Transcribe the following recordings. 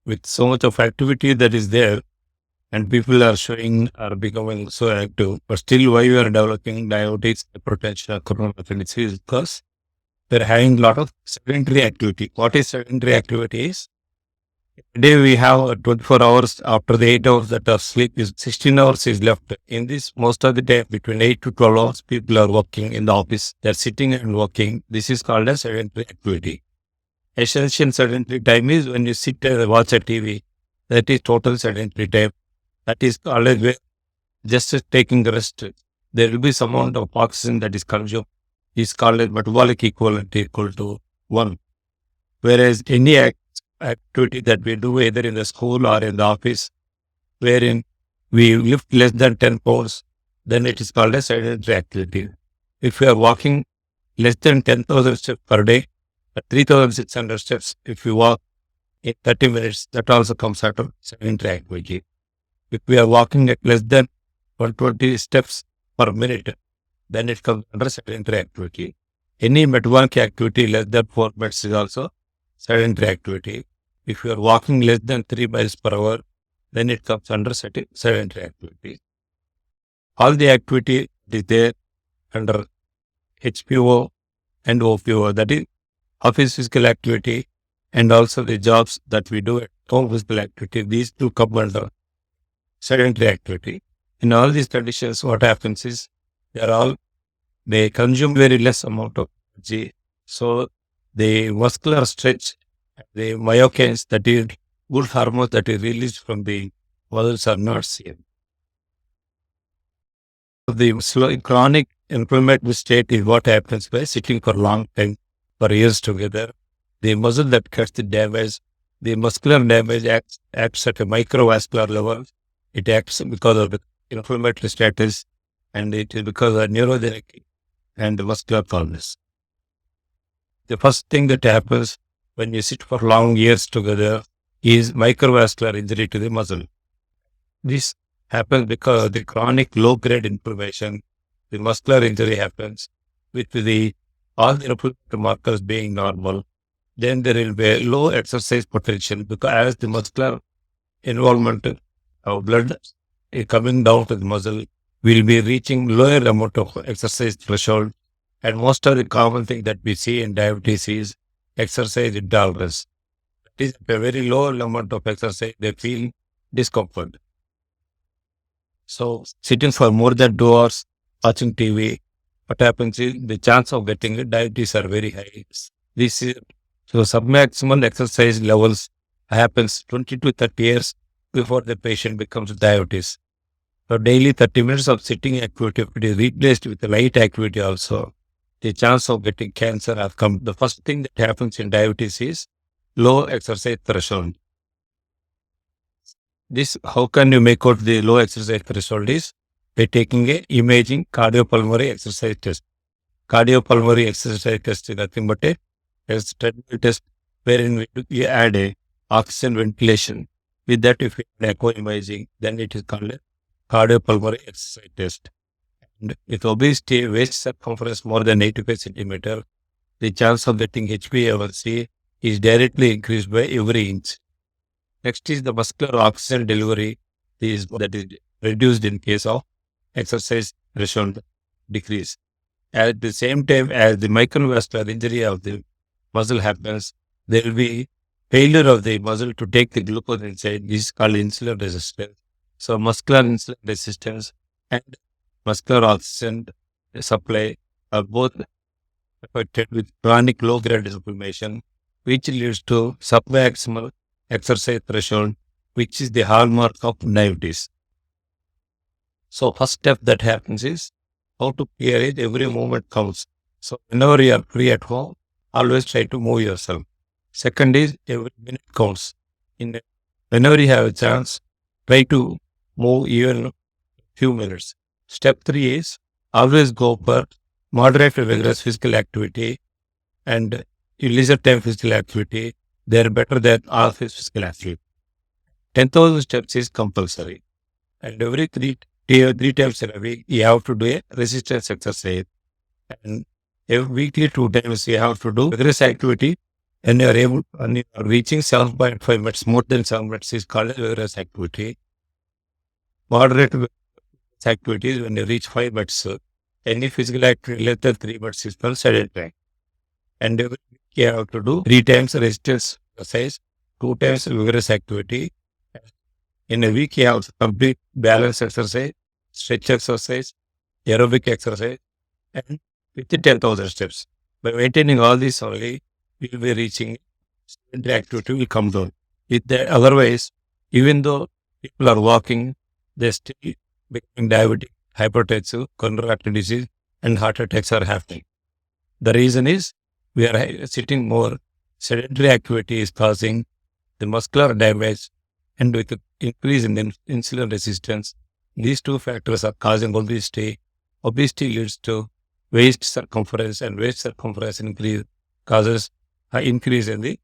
with so much of activity that is there, and people are becoming so active, but still why we are developing diabetes, hypertension, or coronary disease, because they're having a lot of sedentary activity. What is sedentary activity is, today we have 24 hours. After the 8 hours that are sleep, is 16 hours is left. In this, most of the time, between 8 to 12 hours, people are working in the office. They're sitting and working. This is called as sedentary activity. Essential sedentary time is when you sit and watch a TV. That is total sedentary time. That is always just taking rest. There will be some amount of oxygen that is consumed. Is called as metabolic equivalent equal to 1. Whereas any activity that we do either in the school or in the office, wherein we lift less than 10 pounds, then it is called a sedentary activity. If we are walking less than 10,000 steps per day, 3,600 steps, if you walk in 30 minutes, that also comes out of sedentary activity. If we are walking at less than 120 steps per minute, then it comes under sedentary activity. Any metabolic activity less than 4 minutes is also sedentary activity. If you are walking less than 3 miles per hour, then it comes under sedentary activity. All the activity is there under HPO and OPO, that is office physical activity, and also the jobs that we do at home physical activity. These two come under sedentary activity. In all these conditions, what happens is they consume very less amount of energy. So the muscular stretch, the myokines, that is good hormones that is released from the muscles, are not seen. The slow chronic inflammatory state is what happens by sitting for long time, for years together. The muscle that gets the damage, the muscular damage acts at a microvascular level. It acts because of the inflammatory status, and it is because of neurogenic and the muscular calmness. The first thing that happens when you sit for long years together is microvascular injury to the muscle. This happens because of the chronic low-grade inflammation. The muscular injury happens with all the inflammatory markers being normal. Then there will be a low exercise potential, because as the muscular involvement of blood is coming down to the muscle, we'll be reaching lower amount of exercise threshold. And most of the common thing that we see in diabetes is exercise intolerance. It is a very low amount of exercise, they feel discomfort. So sitting for more than 2 hours watching TV, what happens is the chance of getting diabetes are very high. So submaximal exercise levels happens 20 to 30 years before the patient becomes diabetes. So daily 30 minutes of sitting activity, if it is replaced with light activity also, the chance of getting cancer has come. The first thing that happens in diabetes is low exercise threshold. How can you make out the low exercise threshold is by taking a imaging cardiopulmonary exercise test. Cardiopulmonary exercise test is nothing but a treadmill test wherein we add a oxygen ventilation. With that, if we add echo imaging, then it is called a cardiopulmonary exercise test. And with obesity, waist circumference more than 85 centimeter, the chance of getting HbA1c is directly increased by every inch. Next is the muscular oxygen delivery that is reduced in case of exercise threshold decrease. At the same time as the microvascular injury of the muscle happens, there will be failure of the muscle to take the glucose inside. This is called insulin resistance. So muscular insulin resistance and muscular oxygen supply are both affected with chronic low-grade inflammation, which leads to submaximal exercise threshold, which is the hallmark of diabetes. So first step that happens is how to clear it. Every movement counts. So whenever you are free at home, always try to move yourself. Second is every minute counts. Whenever you have a chance, try to move even a few minutes. Step 3 is always go for moderate to vigorous physical activity, and leisure time physical activity. They are better than all physical activity. 10,000 steps is compulsory, and every three times in a week you have to do a resistance exercise, and every weekly 2 times you have to do vigorous activity when you are reaching 7.5 minutes, more than 7 minutes is called vigorous activity. Moderate vigorous activities, when you reach 5 minutes, any physical activity less than 3 minutes is called sedentary. And every week you have to do 3 times resistance exercise, 2 times vigorous activity. In a week, you have to complete balance exercise, stretch exercise, aerobic exercise, and with the 10,000 steps. By maintaining all these only, you will be reaching sedentary activity will come down. Otherwise, even though people are walking, they still becoming diabetic, hypertensive, coronary artery disease, and heart attacks are happening. The reason is we are sitting more. Sedentary activity is causing the muscular damage, and with the increase in the insulin resistance, these two factors are causing obesity. Obesity leads to waist circumference, and waist circumference increase causes an increase in the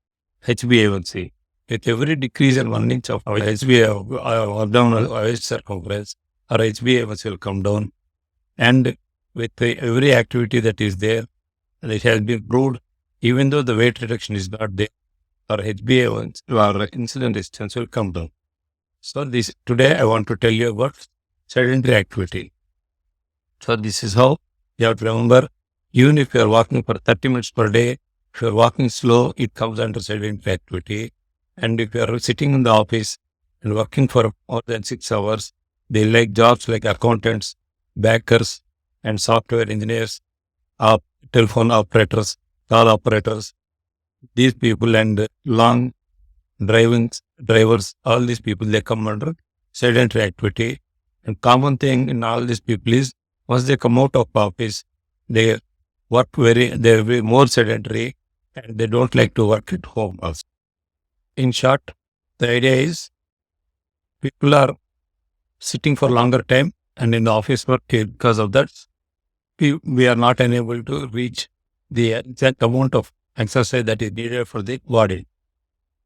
HbA1c. With every decrease in 1 inch of abdominal waist circumference, our HbA1c will come down. And with every activity that is there, and it has been proved, even though the weight reduction is not there, our HbA1c, our insulin resistance will come down. So today I want to tell you about sedentary activity. So this is how you have to remember, even if you are walking for 30 minutes per day, if you are walking slow, it comes under sedentary activity. And if you are sitting in the office and working for more than 6 hours, they like jobs like accountants, bankers, and software engineers, telephone operators, call operators, these people, and long drivers, all these people, they come under sedentary activity. And common thing in all these people is, once they come out of office, they will be more sedentary, and they don't like to work at home also. In short, the idea is people are sitting for longer time, and in the office work, because of that, we are not unable to reach the exact amount of exercise that is needed for the body.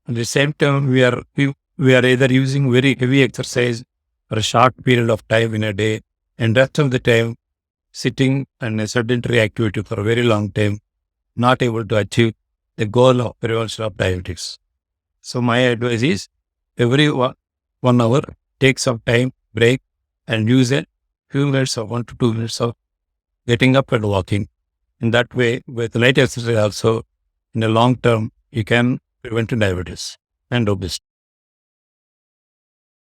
At the same time, we are either using very heavy exercise for a short period of time in a day, and rest of the time sitting and a sedentary activity for a very long time, not able to achieve the goal of prevention of diabetes. So my advice is, every 1 hour, take some time, break, and use a few minutes of 1 to 2 minutes of getting up and walking. In that way, with light exercise also, in the long term, you can prevent diabetes and obesity.